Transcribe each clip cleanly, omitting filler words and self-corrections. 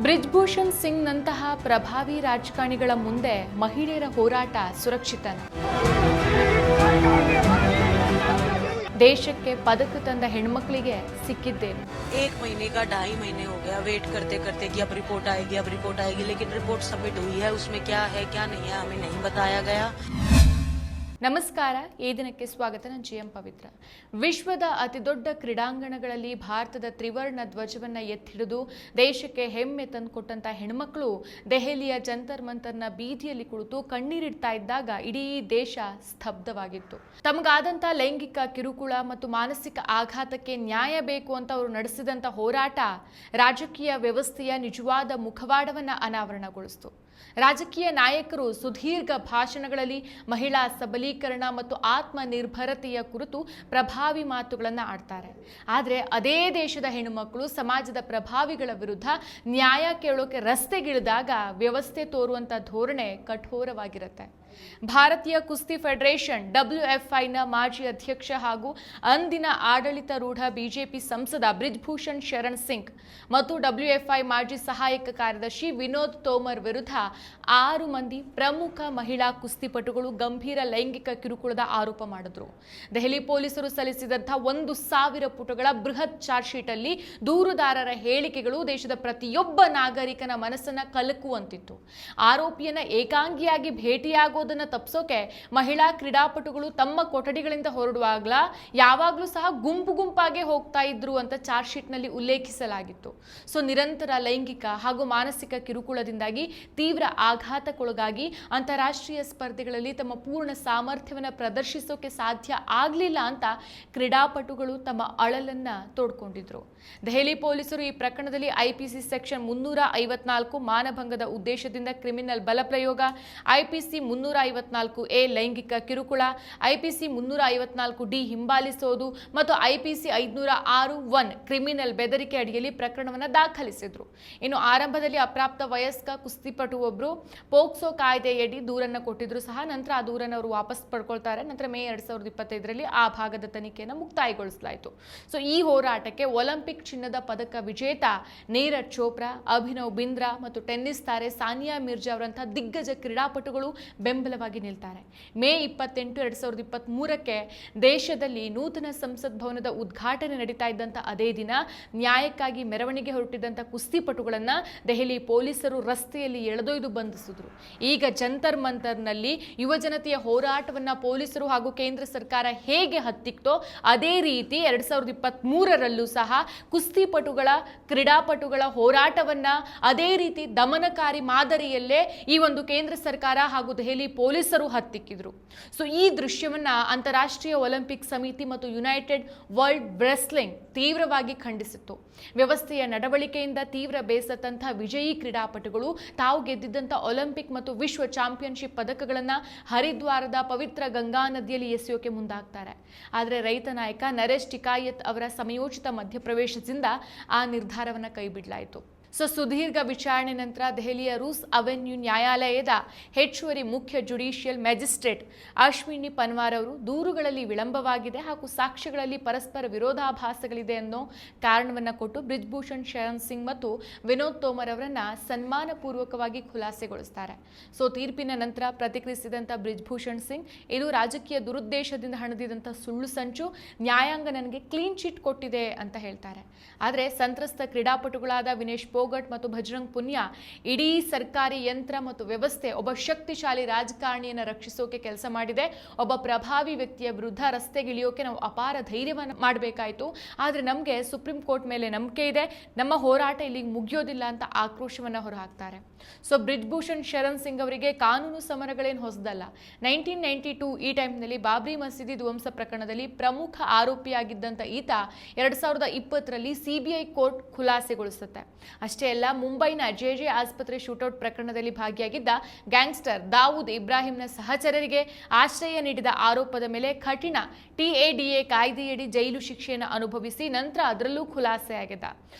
ಬ್ರಿಜ್ಭೂಷಣ್ ಸಿಂಗ್ ನಂತಹ ಪ್ರಭಾವಿ ರಾಜಕಾರಣಿಗಳ ಮುಂದೆ ಮಹಿಳೆಯರ ಹೋರಾಟ ಸುರಕ್ಷಿತನ? ದೇಶಕ್ಕೆ ಪದಕ ತಂದ ಹೆಣ್ಮಕ್ಳಿಗೆ ಸಿಕ್ಕಿದ್ದೇನು? 1 महीने का 2.5 महीने हो गया वेट करते करते कि अब रिपोर्ट आएगी, लेकिन रिपोर्ट सबमिट हुई है, उसमें क्या है क्या नहीं है हमें नहीं बताया गया। ನಮಸ್ಕಾರ, ಈ ದಿನಕ್ಕೆ ಸ್ವಾಗತ. ನಾನು GM ಪವಿತ್ರ. ವಿಶ್ವದ ಅತಿದೊಡ್ಡ ಕ್ರೀಡಾಂಗಣಗಳಲ್ಲಿ ಭಾರತದ ತ್ರಿವರ್ಣ ಧ್ವಜವನ್ನು ಎತ್ತಿಡಿದು ದೇಶಕ್ಕೆ ಹೆಮ್ಮೆ ತಂದುಕೊಟ್ಟಂತ ಹೆಣ್ಮಕ್ಳು ದೆಹಲಿಯ ಜಂತರ್ ಮಂತರ್ನ ಬೀದಿಯಲ್ಲಿ ಕುಳಿತು ಕಣ್ಣೀರಿಡ್ತಾ ಇದ್ದಾಗ ಇಡೀ ದೇಶ ಸ್ತಬ್ಧವಾಗಿತ್ತು. ತಮಗಾದಂಥ ಲೈಂಗಿಕ ಕಿರುಕುಳ ಮತ್ತು ಮಾನಸಿಕ ಆಘಾತಕ್ಕೆ ನ್ಯಾಯ ಬೇಕು ಅಂತ ಅವರು ನಡೆಸಿದಂಥ ಹೋರಾಟ ರಾಜಕೀಯ ವ್ಯವಸ್ಥೆಯ ನಿಜವಾದ ಮುಖವಾಡವನ್ನು ಅನಾವರಣಗೊಳಿಸಿತು. ರಾಜಕೀಯ ನಾಯಕರು ಸುದೀರ್ಘ ಭಾಷಣಗಳಲ್ಲಿ ಮಹಿಳಾ ಸಬಲೀಕರಣ ಮತ್ತು ಆತ್ಮನಿರ್ಭರತೆಯ ಕುರಿತು ಪ್ರಭಾವಿ ಮಾತುಗಳನ್ನು ಆಡ್ತಾರೆ. ಆದರೆ ಅದೇ ದೇಶದ ಹೆಣ್ಣುಮಕ್ಕಳು ಸಮಾಜದ ಪ್ರಭಾವಿಗಳ ವಿರುದ್ಧ ನ್ಯಾಯ ಕೇಳೋಕೆ ರಸ್ತೆಗಿಳಿದಾಗ ವ್ಯವಸ್ಥೆ ತೋರುವಂಥ ಧೋರಣೆ ಕಠೋರವಾಗಿರುತ್ತೆ. ಭಾರತೀಯ ಕುಸ್ತಿ ಫೆಡರೇಷನ್ WFIನ ಮಾಜಿ ಅಧ್ಯಕ್ಷ ಹಾಗೂ ಅಂದಿನ ಆಡಳಿತಾರೂಢ ಬಿಜೆಪಿ ಸಂಸದ ಬ್ರಿಜ್ಭೂಷಣ್ ಶರಣ್ ಸಿಂಗ್ ಮತ್ತು WFI ಮಾಜಿ ಸಹಾಯಕ ಕಾರ್ಯದರ್ಶಿ ವಿನೋದ್ ತೋಮರ್ ವಿರುದ್ಧ 6 ಮಂದಿ ಪ್ರಮುಖ ಮಹಿಳಾ ಕುಸ್ತಿಪಟುಗಳು ಗಂಭೀರ ಲೈಂಗಿಕ ಕಿರುಕುಳದ ಆರೋಪ ಮಾಡಿದ್ರು. ದೆಹಲಿ ಪೊಲೀಸರು ಸಲ್ಲಿಸಿದಂಥ 1,000 ಪುಟಗಳ ಬೃಹತ್ ಚಾರ್ಜ್ ಶೀಟ್ ಅಲ್ಲಿ ದೂರುದಾರರ ಹೇಳಿಕೆಗಳು ದೇಶದ ಪ್ರತಿಯೊಬ್ಬ ನಾಗರಿಕನ ಮನಸ್ಸನ್ನ ಕಲಕುವಂತಿತ್ತು. ಆರೋಪಿಯನ್ನ ಏಕಾಂಗಿಯಾಗಿ ಭೇಟಿಯಾಗೋದನ್ನ ತಪ್ಪಿಸೋಕೆ ಮಹಿಳಾ ಕ್ರೀಡಾಪಟುಗಳು ತಮ್ಮ ಕೊಠಡಿಗಳಿಂದ ಹೊರಡುವಾಗಲ ಯಾವಾಗಲೂ ಸಹ ಗುಂಪಾಗಿ ಹೋಗ್ತಾ ಇದ್ರು ಅಂತ ಚಾರ್ಜ್ ಶೀಟ್ ನಲ್ಲಿ ಉಲ್ಲೇಖಿಸಲಾಗಿತ್ತು. ನಿರಂತರ ಲೈಂಗಿಕ ಹಾಗೂ ಮಾನಸಿಕ ಕಿರುಕುಳದಿಂದಾಗಿ ತೀವ್ರ ಆಘಾತಕ್ಕೊಳಗಾಗಿ ಅಂತಾರಾಷ್ಟ್ರೀಯ ಸ್ಪರ್ಧೆಗಳಲ್ಲಿ ತಮ್ಮ ಪೂರ್ಣ ಸಾಮರ್ಥ್ಯವನ್ನು ಪ್ರದರ್ಶಿಸೋಕೆ ಸಾಧ್ಯ ಆಗಲಿಲ್ಲ ಅಂತ ಕ್ರೀಡಾಪಟುಗಳು ತಮ್ಮ ಅಳಲನ್ನ ತೋಡ್ಕೊಂಡಿದ್ರು. ದೆಹಲಿ ಪೊಲೀಸರು ಈ ಪ್ರಕರಣದಲ್ಲಿ IPC ಸೆಕ್ಷನ್ 354 ಮಾನಭಂಗದ ಉದ್ದೇಶದಿಂದ ಕ್ರಿಮಿನಲ್ ಬಲಪ್ರಯೋಗ, IPC 354A ಲೈಂಗಿಕ ಕಿರುಕುಳ, IPC 354D ಹಿಂಬಾಲಿಸೋದು ಮತ್ತು IPC 506(1) ಕ್ರಿಮಿನಲ್ ಬೆದರಿಕೆ ಅಡಿಯಲ್ಲಿ ಪ್ರಕರಣವನ್ನು ದಾಖಲಿಸಿದ್ರು. ಇನ್ನು ಆರಂಭದಲ್ಲಿ ಅಪ್ರಾಪ್ತ ವಯಸ್ಕ ಕುಸ್ತಿಪಟು ಒಬ್ಬರು ಪೋಕ್ಸೋ ಕಾಯ್ದೆಯಡಿ ದೂರನ್ನು ಕೊಟ್ಟಿದ್ರು ಸಹ. ನಂತರ ಆ ದೂರನ್ನು ಅವರು ವಾಪಸ್ ಪಡ್ಕೊಳ್ತಾರೆ. ನಂತರ ಮೇ 2025ರಲ್ಲಿ ಆ ಭಾಗದ ತನಿಖೆಯನ್ನು ಮುಕ್ತಾಯಗೊಳಿಸಲಾಯಿತು. ಈ ಹೋರಾಟಕ್ಕೆ ಒಲಿಂಪಿಕ್ ಚಿನ್ನದ ಪದಕ ವಿಜೇತ ನೀರಜ್ ಚೋಪ್ರಾ, ಅಭಿನವ್ ಬಿಂದ್ರಾ ಮತ್ತು ಟೆನ್ನಿಸ್ ತಾರೆ ಸಾನಿಯಾ ಮಿರ್ಜಾ ಅವರಂತಹ ದಿಗ್ಗಜ ಕ್ರೀಡಾಪಟುಗಳು ಬೆಂಬಲವಾಗಿ ನಿಲ್ತಾರೆ. ಮೇ 28, 2023ಕ್ಕೆ ದೇಶದಲ್ಲಿ ನೂತನ ಸಂಸತ್ ಭವನದ ಉದ್ಘಾಟನೆ ನಡೀತಾ ಇದ್ದಂಥ ಅದೇ ದಿನ ನ್ಯಾಯಕ್ಕಾಗಿ ಮೆರವಣಿಗೆ ಹೊರಟಿದ್ದಂಥ ಕುಸ್ತಿಪಟುಗಳನ್ನ ದೆಹಲಿ ಪೊಲೀಸರು ರಸ್ತೆಯಲ್ಲಿ ಎಳೆದೊಯ್ದು ಬಂಧಿಸಿದ್ರು. ಈಗ ಜಂತರ್ ಮಂತರ್ನಲ್ಲಿ ಯುವಜನತೆಯ ಹೋರಾಟವನ್ನ ಪೊಲೀಸರು ಹಾಗೂ ಕೇಂದ್ರ ಸರ್ಕಾರ ಹೇಗೆ ಹತ್ತಿಕ್ತೋ ಅದೇ ರೀತಿ 2023ರಲ್ಲೂ ಸಹ ಕುಸ್ತಿಪಟುಗಳ ಕ್ರೀಡಾಪಟುಗಳ ಹೋರಾಟವನ್ನ ಅದೇ ರೀತಿ ದಮನಕಾರಿ ಮಾದರಿಯಲ್ಲೇ ಈ ಒಂದು ಕೇಂದ್ರ ಸರ್ಕಾರ ಹಾಗೂ ದೆಹಲಿ ಪೊಲೀಸರು ಹತ್ತಿಕ್ಕಿದ್ರು. ಈ ದೃಶ್ಯವನ್ನ ಅಂತಾರಾಷ್ಟ್ರೀಯ ಒಲಿಂಪಿಕ್ ಸಮಿತಿ ಮತ್ತು ಯುನೈಟೆಡ್ ವರ್ಲ್ಡ್ ರೆಸ್ಲಿಂಗ್ ತೀವ್ರವಾಗಿ ಖಂಡಿಸಿತ್ತು. ವ್ಯವಸ್ಥೆಯ ನಡವಳಿಕೆಯಿಂದ ತೀವ್ರ ಬೇಸತ್ತಂಥ ವಿಜಯಿ ಕ್ರೀಡಾಪಟುಗಳು ತಾವು ಗೆದ್ದಿದ್ದಂಥ ಒಲಿಂಪಿಕ್ ಮತ್ತು ವಿಶ್ವ ಚಾಂಪಿಯನ್ಶಿಪ್ ಪದಕಗಳನ್ನು ಹರಿದ್ವಾರದ ಪವಿತ್ರ ಗಂಗಾ ನದಿಯಲ್ಲಿ ಎಸೆಯೋಕೆ ಮುಂದಾಗ್ತಾರೆ. ಆದರೆ ರೈತ ನಾಯಕ ನರೇಶ್ ಟಿಕಾಯತ್ ಅವರ ಸಮಯೋಚಿತ ಮಧ್ಯಪ್ರವೇಶದಿಂದ ಆ ನಿರ್ಧಾರವನ್ನು ಕೈಬಿಡಲಾಯಿತು. ಸುದೀರ್ಘ ವಿಚಾರಣೆ ನಂತರ ದೆಹಲಿಯ ರೂಸ್ ಅವೆನ್ಯೂ ನ್ಯಾಯಾಲಯದ ಹೆಚ್ಚುವರಿ ಮುಖ್ಯ ಜುಡಿಷಿಯಲ್ ಮ್ಯಾಜಿಸ್ಟ್ರೇಟ್ ಅಶ್ವಿನಿ ಪನ್ವಾರ್ ಅವರು ದೂರುಗಳಲ್ಲಿ ವಿಳಂಬವಾಗಿದೆ ಹಾಗೂ ಸಾಕ್ಷ್ಯಗಳಲ್ಲಿ ಪರಸ್ಪರ ವಿರೋಧಾಭಾಸಗಳಿದೆ ಅನ್ನೋ ಕಾರಣವನ್ನು ಕೊಟ್ಟು ಬ್ರಿಜ್ಭೂಷಣ್ ಶರಣ್ ಸಿಂಗ್ ಮತ್ತು ವಿನೋದ್ ತೋಮರ್ ಅವರನ್ನ ಸನ್ಮಾನಪೂರ್ವಕವಾಗಿ ಖುಲಾಸೆಗೊಳಿಸ್ತಾರೆ. ತೀರ್ಪಿನ ನಂತರ ಪ್ರತಿಕ್ರಿಯಿಸಿದಂಥ ಬ್ರಿಜ್ಭೂಷಣ್ ಸಿಂಗ್, ಇದು ರಾಜಕೀಯ ದುರುದ್ದೇಶದಿಂದ ಹಣದಿದಂಥ ಸುಳ್ಳು ಸಂಚು, ನ್ಯಾಯಾಂಗ ನನಗೆ ಕ್ಲೀನ್ ಚಿಟ್ ಕೊಟ್ಟಿದೆ ಅಂತ ಹೇಳ್ತಾರೆ. ಆದರೆ ಸಂತ್ರಸ್ತ ಕ್ರೀಡಾಪಟುಗಳಾದ ವಿನೇಶ್ ಫೋಗಟ್ ಮತ್ತು ಭಜರಂಗ್ ಪುನಿಯಾ, ಇಡೀ ಸರ್ಕಾರಿ ಯಂತ್ರ ಮತ್ತು ವ್ಯವಸ್ಥೆ ಒಬ್ಬ ಶಕ್ತಿಶಾಲಿ ರಾಜಕಾರಣಿಯನ್ನು ರಕ್ಷಿಸೋಕೆ ಕೆಲಸ ಮಾಡಿದೆ. ಒಬ್ಬ ಪ್ರಭಾವಿ ವ್ಯಕ್ತಿಯ ವಿರುದ್ಧ ರಸ್ತೆಗಿಳಿಯೋಕೆ ನಾವು ಅಪಾರ ಧೈರ್ಯವನ್ನು ಮಾಡಬೇಕಾಯಿತು. ಆದರೆ ನಮಗೆ ಸುಪ್ರೀಂ ಕೋರ್ಟ್ ಮೇಲೆ ನಂಬಿಕೆ ಇದೆ, ನಮ್ಮ ಹೋರಾಟ ಇಲ್ಲಿಗೆ ಮುಗಿಯೋದಿಲ್ಲ ಅಂತ ಆಕ್ರೋಶವನ್ನು ಹೊರಹಾಕ್ತಾರೆ. ಬ್ರಿಜ್ಭೂಷಣ್ ಶರಣ್ ಸಿಂಗ್ ಅವರಿಗೆ ಕಾನೂನು ಸಮರಗಳೇನು ಹೊಸದಲ್ಲ. 1992 ಈ ಟೈಮ್ನಲ್ಲಿ ಬಾಬ್ರಿ ಮಸೀದಿ ಧ್ವಂಸ ಪ್ರಕರಣದಲ್ಲಿ ಪ್ರಮುಖ ಆರೋಪಿಯಾಗಿದ್ದಂಥ ಈತ 2020ರಲ್ಲಿ CBI ಕೋರ್ಟ್ ಖುಲಾಸೆಗೊಳಿಸುತ್ತೆ. ಅಷ್ಟೇ ಅಲ್ಲ, ಮುಂಬೈನ JJ ಆಸ್ಪತ್ರೆ ಶೂಟೌಟ್ ಪ್ರಕರಣದಲ್ಲಿ ಭಾಗಿಯಾಗಿದ್ದ ಗ್ಯಾಂಗ್ಸ್ಟರ್ ದಾವೂದ್ ಇಬ್ರಾಹಿಂನ ಸಹಚರರಿಗೆ ಆಶ್ರಯ ನೀಡಿದ ಆರೋಪದ ಮೇಲೆ ಕಠಿಣ TADA ಕಾಯ್ದೆಯಡಿ ಜೈಲು ಶಿಕ್ಷೆಯನ್ನು ಅನುಭವಿಸಿ ನಂತರ ಅದರಲ್ಲೂ ಖುಲಾಸೆಯಾಗಿದ್ದ.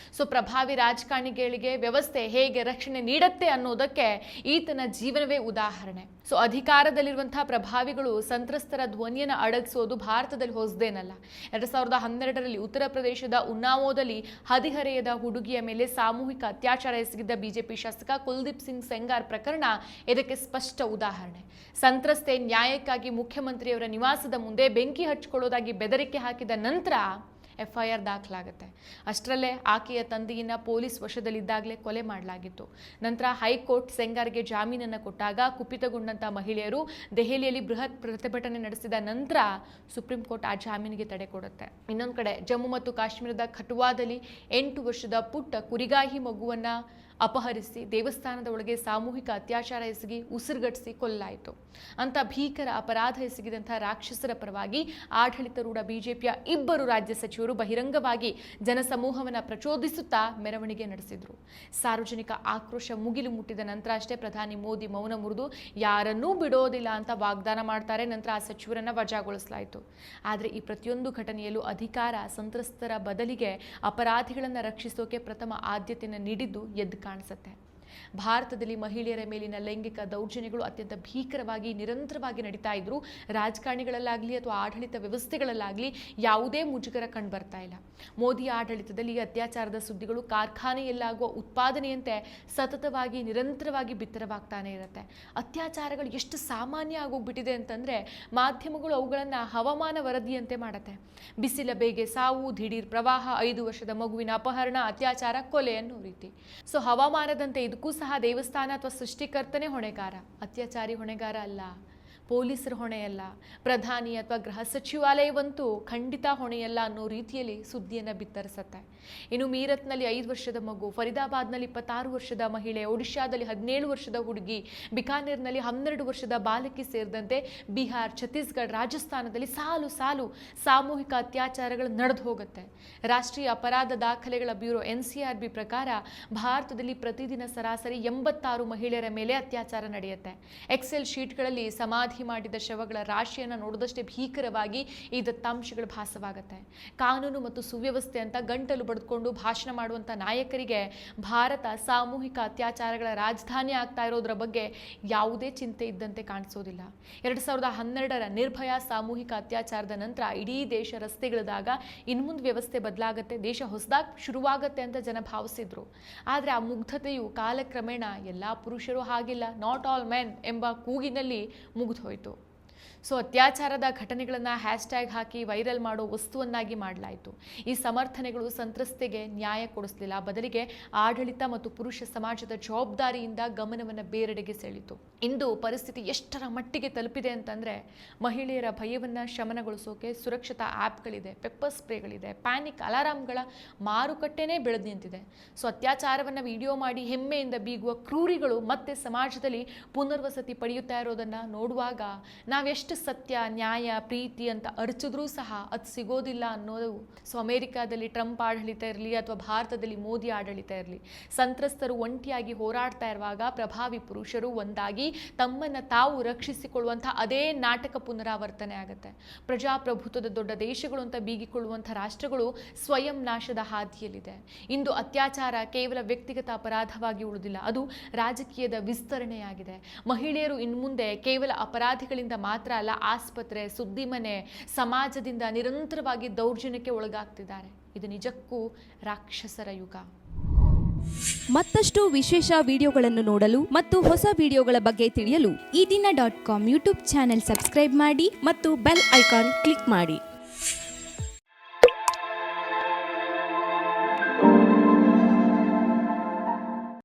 ಪ್ರಭಾವಿ ರಾಜಕಾರಣಿಗಳಿಗೆ ವ್ಯವಸ್ಥೆ ಹೇಗೆ ರಕ್ಷಣೆ ನೀಡುತ್ತೆ ಅನ್ನೋದಕ್ಕೆ ಈತನ ಜೀವನವೇ ಉದಾಹರಣೆ. ಅಧಿಕಾರದಲ್ಲಿರುವಂತಹ ಪ್ರಭಾವಿಗಳು ಸಂತ್ರಸ್ತರ ಧ್ವನಿಯನ್ನು ಅಡಗಿಸೋದು ಭಾರತದಲ್ಲಿ ಹೊಸದೇನಲ್ಲ. 2012ರಲ್ಲಿ ಉತ್ತರ ಪ್ರದೇಶದ ಉನ್ನಾವೋದಲ್ಲಿ ಹದಿಹರೆಯದ ಹುಡುಗಿಯ ಮೇಲೆ ಸಾಮೂಹಿಕ ಅತ್ಯಾಚಾರ ಎಸಗಿದ್ದ ಬಿಜೆಪಿ ಶಾಸಕ ಕುಲ್ದೀಪ್ ಸಿಂಗ್ ಸೆಂಗಾರ್ ಪ್ರಕರಣ ಇದಕ್ಕೆ ಸ್ಪಷ್ಟ ಉದಾಹರಣೆ. ಸಂತ್ರಸ್ತೆ ನ್ಯಾಯಕ್ಕಾಗಿ ಮುಖ್ಯಮಂತ್ರಿಯವರ ನಿವಾಸದ ಮುಂದೆ ಬೆಂಕಿ ಹಚ್ಚಿಕೊಳ್ಳೋದಾಗಿ ಬೆದರಿಕೆ ಹಾಕಿದ ನಂತರ FIR ದಾಖಲಾಗುತ್ತೆ. ಅಷ್ಟರಲ್ಲೇ ಆಕೆಯ ತಂದೆಯನ್ನ ಪೊಲೀಸ್ ವಶದಲ್ಲಿದ್ದಾಗಲೇ ಕೊಲೆ ಮಾಡಲಾಗಿತ್ತು. ನಂತರ ಹೈಕೋರ್ಟ್ ಸೆಂಗಾರ್ಗೆ ಜಾಮೀನನ್ನು ಕೊಟ್ಟಾಗ ಕುಪಿತಗೊಂಡಂತ ಮಹಿಳೆಯರು ದೆಹಲಿಯಲ್ಲಿ ಬೃಹತ್ ಪ್ರತಿಭಟನೆ ನಡೆಸಿದ ನಂತರ ಸುಪ್ರೀಂ ಕೋರ್ಟ್ ಆ ಜಾಮೀನಿಗೆ ತಡೆ ಕೊಡುತ್ತೆ. ಇನ್ನೊಂದು ಕಡೆ ಜಮ್ಮು ಮತ್ತು ಕಾಶ್ಮೀರದ ಕಠುವಾದಲ್ಲಿ 8 ವರ್ಷದ ಪುಟ್ಟ ಕುರಿಗಾಹಿ ಮಗುವನ್ನ ಅಪಹರಿಸಿ ದೇವಸ್ಥಾನದ ಒಳಗೆ ಸಾಮೂಹಿಕ ಅತ್ಯಾಚಾರ ಎಸಗಿ ಉಸಿರುಗಟ್ಟಿಸಿ ಕೊಲ್ಲಲಾಯಿತು. ಅಂತ ಭೀಕರ ಅಪರಾಧ ಎಸಗಿದಂಥ ರಾಕ್ಷಸರ ಪರವಾಗಿ ಆಡಳಿತಾರೂಢ ಬಿಜೆಪಿಯ 2 ರಾಜ್ಯ ಸಚಿವರು ಬಹಿರಂಗವಾಗಿ ಜನಸಮೂಹವನ್ನು ಪ್ರಚೋದಿಸುತ್ತಾ ಮೆರವಣಿಗೆ ನಡೆಸಿದ್ರು. ಸಾರ್ವಜನಿಕ ಆಕ್ರೋಶ ಮುಗಿಲು ಮುಟ್ಟಿದ ನಂತರ ಅಷ್ಟೇ ಪ್ರಧಾನಿ ಮೋದಿ ಮೌನ ಮುರಿದು ಯಾರನ್ನೂ ಬಿಡೋದಿಲ್ಲ ಅಂತ ವಾಗ್ದಾನ ಮಾಡ್ತಾರೆ. ನಂತರ ಆ ಸಚಿವರನ್ನ ವಜಾಗೊಳಿಸಲಾಯಿತು. ಆದರೆ ಈ ಪ್ರತಿಯೊಂದು ಘಟನೆಯಲ್ಲೂ ಅಧಿಕಾರ ಸಂತ್ರಸ್ತರ ಬದಲಿಗೆ ಅಪರಾಧಿಗಳನ್ನು ರಕ್ಷಿಸೋಕೆ ಪ್ರಥಮ ಆದ್ಯತೆಯನ್ನು ನೀಡಿದ್ದು ಎದ್ದು ಕಾಣಿಸುತ್ತೆ. ಭಾರತದಲ್ಲಿ ಮಹಿಳೆಯರ ಮೇಲಿನ ಲೈಂಗಿಕ ದೌರ್ಜನ್ಯಗಳು ಅತ್ಯಂತ ಭೀಕರವಾಗಿ ನಿರಂತರವಾಗಿ ನಡೀತಾ ಇದ್ರು. ರಾಜಕಾರಣಿಗಳಲ್ಲಾಗಲಿ ಅಥವಾ ಆಡಳಿತ ವ್ಯವಸ್ಥೆಗಳಲ್ಲಾಗಲಿ ಯಾವುದೇ ಮುಜುಗರ ಕಂಡು ಬರ್ತಾ ಇಲ್ಲ. ಮೋದಿ ಆಡಳಿತದಲ್ಲಿ ಅತ್ಯಾಚಾರದ ಸುದ್ದಿಗಳು ಕಾರ್ಖಾನೆಯಲ್ಲಾಗುವ ಉತ್ಪಾದನೆಯಂತೆ ಸತತವಾಗಿ ನಿರಂತರವಾಗಿ ಬಿತ್ತರವಾಗ್ತಾನೆ ಇರುತ್ತೆ. ಅತ್ಯಾಚಾರಗಳು ಎಷ್ಟು ಸಾಮಾನ್ಯ ಆಗೋಗ್ಬಿಟ್ಟಿದೆ ಅಂತಂದರೆ ಮಾಧ್ಯಮಗಳು ಅವುಗಳನ್ನು ಹವಾಮಾನ ವರದಿಯಂತೆ ಮಾಡುತ್ತೆ. ಬಿಸಿಲ ಬೇಗೆ ಸಾವು, ದಿಢೀರ್ ಪ್ರವಾಹ, 5 ವರ್ಷದ ಮಗುವಿನ ಅಪಹರಣ, ಅತ್ಯಾಚಾರ, ಕೊಲೆ ಅನ್ನೋ ರೀತಿ. ಸೊ ಹವಾಮಾನದಂತೆ ಇದಕ್ಕೂ ಸಹ ದೇವಸ್ಥಾನ ಅಥವಾ ಸೃಷ್ಟಿಕರ್ತನೇ ಹೊಣೆಗಾರ, ಅತ್ಯಾಚಾರಿ ಹೊಣೆಗಾರ ಅಲ್ಲ, ಪೊಲೀಸರ ಹೊಣೆಯಲ್ಲ, ಪ್ರಧಾನಿ ಅಥವಾ ಗೃಹ ಸಚಿವಾಲಯವಂತೂ ಖಂಡಿತ ಹೊಣೆಯಲ್ಲ ಅನ್ನೋ ರೀತಿಯಲ್ಲಿ ಸುದ್ದಿಯನ್ನು ಬಿತ್ತರಿಸುತ್ತೆ. ಇನ್ನು ಮೀರತ್ನಲ್ಲಿ 5 ವರ್ಷದ ಮಗು, ಫರೀದಾಬಾದ್ನಲ್ಲಿ 26 ವರ್ಷದ ಮಹಿಳೆ, ಒಡಿಶಾದಲ್ಲಿ 17 ವರ್ಷದ ಹುಡುಗಿ, ಬಿಕಾನೇರ್ನಲ್ಲಿ 12 ವರ್ಷದ ಬಾಲಕಿ ಸೇರಿದಂತೆ ಬಿಹಾರ್, ಛತ್ತೀಸ್ಗಢ, ರಾಜಸ್ಥಾನದಲ್ಲಿ ಸಾಲು ಸಾಲು ಸಾಮೂಹಿಕ ಅತ್ಯಾಚಾರಗಳು ನಡೆದು ಹೋಗುತ್ತೆ. ರಾಷ್ಟ್ರೀಯ ಅಪರಾಧ ದಾಖಲೆಗಳ ಬ್ಯೂರೋ NCRB ಪ್ರಕಾರ ಭಾರತದಲ್ಲಿ ಪ್ರತಿದಿನ ಸರಾಸರಿ 86 ಮಹಿಳೆಯರ ಮೇಲೆ ಅತ್ಯಾಚಾರ ನಡೆಯುತ್ತೆ. ಎಕ್ಸೆಲ್ ಶೀಟ್ಗಳಲ್ಲಿ ಸಮಾಧಿ ಮಾಡಿದ ಶವಗಳ ರಾಶಿಯನ್ನು ನೋಡಿದಷ್ಟೇ ಭೀಕರವಾಗಿ ಈ ದತ್ತಾಂಶಗಳು ಭಾಸವಾಗುತ್ತೆ. ಕಾನೂನು ಮತ್ತು ಸುವ್ಯವಸ್ಥೆ ಅಂತ ಗಂಟಲು ಬಡಿದುಕೊಂಡು ಭಾಷಣ ಮಾಡುವಂಥ ನಾಯಕರಿಗೆ ಭಾರತ ಸಾಮೂಹಿಕ ಅತ್ಯಾಚಾರಗಳ ರಾಜಧಾನಿ ಆಗ್ತಾ ಇರೋದ್ರ ಬಗ್ಗೆ ಯಾವುದೇ ಚಿಂತೆ ಇದ್ದಂತೆ ಕಾಣಿಸೋದಿಲ್ಲ. 2012ರ ನಿರ್ಭಯ ಸಾಮೂಹಿಕ ಅತ್ಯಾಚಾರದ ನಂತರ ಇಡೀ ದೇಶ ರಸ್ತೆಗಳಿದಾಗ ಇನ್ಮುಂದೆ ವ್ಯವಸ್ಥೆ ಬದಲಾಗುತ್ತೆ, ದೇಶ ಹೊಸದಾಗಿ ಶುರುವಾಗತ್ತೆ ಅಂತ ಜನ ಭಾವಿಸಿದ್ರು. ಆದರೆ ಆ ಮುಗ್ಧತೆಯು ಕಾಲಕ್ರಮೇಣ ಎಲ್ಲ ಪುರುಷರು ಹಾಗಿಲ್ಲ, ನಾಟ್ ಆಲ್ ಮೆನ್ ಎಂಬ ಕೂಗಿನಲ್ಲಿ ಮುಗಿದು ಹೋಯಿತು. ಸೊ ಅತ್ಯಾಚಾರದ ಘಟನೆಗಳನ್ನು ಹ್ಯಾಶ್ಟ್ಯಾಗ್ ಹಾಕಿ ವೈರಲ್ ಮಾಡೋ ವಸ್ತುವನ್ನಾಗಿ ಮಾಡಲಾಯಿತು. ಈ ಸಮರ್ಥನೆಗಳು ಸಂತ್ರಸ್ತೆಗೆ ನ್ಯಾಯ ಕೊಡಿಸಲಿಲ್ಲ, ಬದಲಿಗೆ ಆಡಳಿತ ಮತ್ತು ಪುರುಷ ಸಮಾಜದ ಜವಾಬ್ದಾರಿಯಿಂದ ಗಮನವನ್ನು ಬೇರೆಡೆಗೆ ಸೆಳೆಯಿತು. ಇಂದು ಪರಿಸ್ಥಿತಿ ಎಷ್ಟರ ಮಟ್ಟಿಗೆ ತಲುಪಿದೆ ಅಂತಂದರೆ ಮಹಿಳೆಯರ ಭಯವನ್ನು ಶಮನಗೊಳಿಸೋಕೆ ಸುರಕ್ಷತಾ ಆ್ಯಪ್ಗಳಿದೆ, ಪೆಪ್ಪರ್ ಸ್ಪ್ರೇಗಳಿದೆ, ಪ್ಯಾನಿಕ್ ಅಲಾರಾಮ್ಗಳ ಮಾರುಕಟ್ಟೆನೇ ಬೆಳೆದು ನಿಂತಿದೆ. ಸೊ ಅತ್ಯಾಚಾರವನ್ನು ವಿಡಿಯೋ ಮಾಡಿ ಹೆಮ್ಮೆಯಿಂದ ಬೀಗುವ ಕ್ರೂರಿಗಳು ಮತ್ತೆ ಸಮಾಜದಲ್ಲಿ ಪುನರ್ವಸತಿ ಪಡೆಯುತ್ತಾ ಇರೋದನ್ನು ನೋಡುವಾಗ ನಾವೆಷ್ಟು ಸತ್ಯ, ನ್ಯಾಯ, ಪ್ರೀತಿ ಅಂತ ಅರಚಿದ್ರೂ ಸಹ ಅದು ಸಿಗೋದಿಲ್ಲ ಅನ್ನೋದು. ಸೊ ಅಮೆರಿಕಾದಲ್ಲಿ ಟ್ರಂಪ್ ಆಡಳಿತ ಇರಲಿ ಅಥವಾ ಭಾರತದಲ್ಲಿ ಮೋದಿ ಆಡಳಿತ ಇರಲಿ, ಸಂತ್ರಸ್ತರು ಒಂಟಿಯಾಗಿ ಹೋರಾಡ್ತಾ ಇರುವಾಗ ಪ್ರಭಾವಿ ಪುರುಷರು ಒಂದಾಗಿ ತಮ್ಮನ್ನು ತಾವು ರಕ್ಷಿಸಿಕೊಳ್ಳುವಂಥ ಅದೇ ನಾಟಕ ಪುನರಾವರ್ತನೆ ಆಗುತ್ತೆ. ಪ್ರಜಾಪ್ರಭುತ್ವದ ದೊಡ್ಡ ದೇಶಗಳು ಅಂತ ಬೀಗಿಕೊಳ್ಳುವಂಥ ರಾಷ್ಟ್ರಗಳು ಸ್ವಯಂ ನಾಶದ ಹಾದಿಯಲ್ಲಿದೆ. ಇಂದು ಅತ್ಯಾಚಾರ ಕೇವಲ ವ್ಯಕ್ತಿಗತ ಅಪರಾಧವಾಗಿ ಉಳಿದಿಲ್ಲ, ಅದು ರಾಜಕೀಯದ ವಿಸ್ತರಣೆಯಾಗಿದೆ. ಮಹಿಳೆಯರು ಇನ್ಮುಂದೆ ಕೇವಲ ಅಪರಾಧಿಗಳಿಂದ ಮಾತ್ರ ಅಲ್ಲ, ಆಸ್ಪತ್ರೆ, ಸುದ್ದಿಮನೆ, ಸಮಾಜದಿಂದ ನಿರಂತರವಾಗಿ ದೌರ್ಜನ್ಯಕ್ಕೆ ಒಳಗಾಗ್ತಿದ್ದಾರೆ. ಇದು ನಿಜಕ್ಕೂ ರಾಕ್ಷಸರ ಯುಗ. ಮತ್ತಷ್ಟು ವಿಶೇಷ ವಿಡಿಯೋಗಳನ್ನು ನೋಡಲು ಮತ್ತು ಹೊಸ ವಿಡಿಯೋಗಳ ಬಗ್ಗೆ ತಿಳಿಯಲು EDina.com ಯೂಟ್ಯೂಬ್ ಚಾನೆಲ್ ಸಬ್ಸ್ಕ್ರೈಬ್ ಮಾಡಿ ಮತ್ತು ಬೆಲ್ ಐಕಾನ್ ಕ್ಲಿಕ್ ಮಾಡಿ.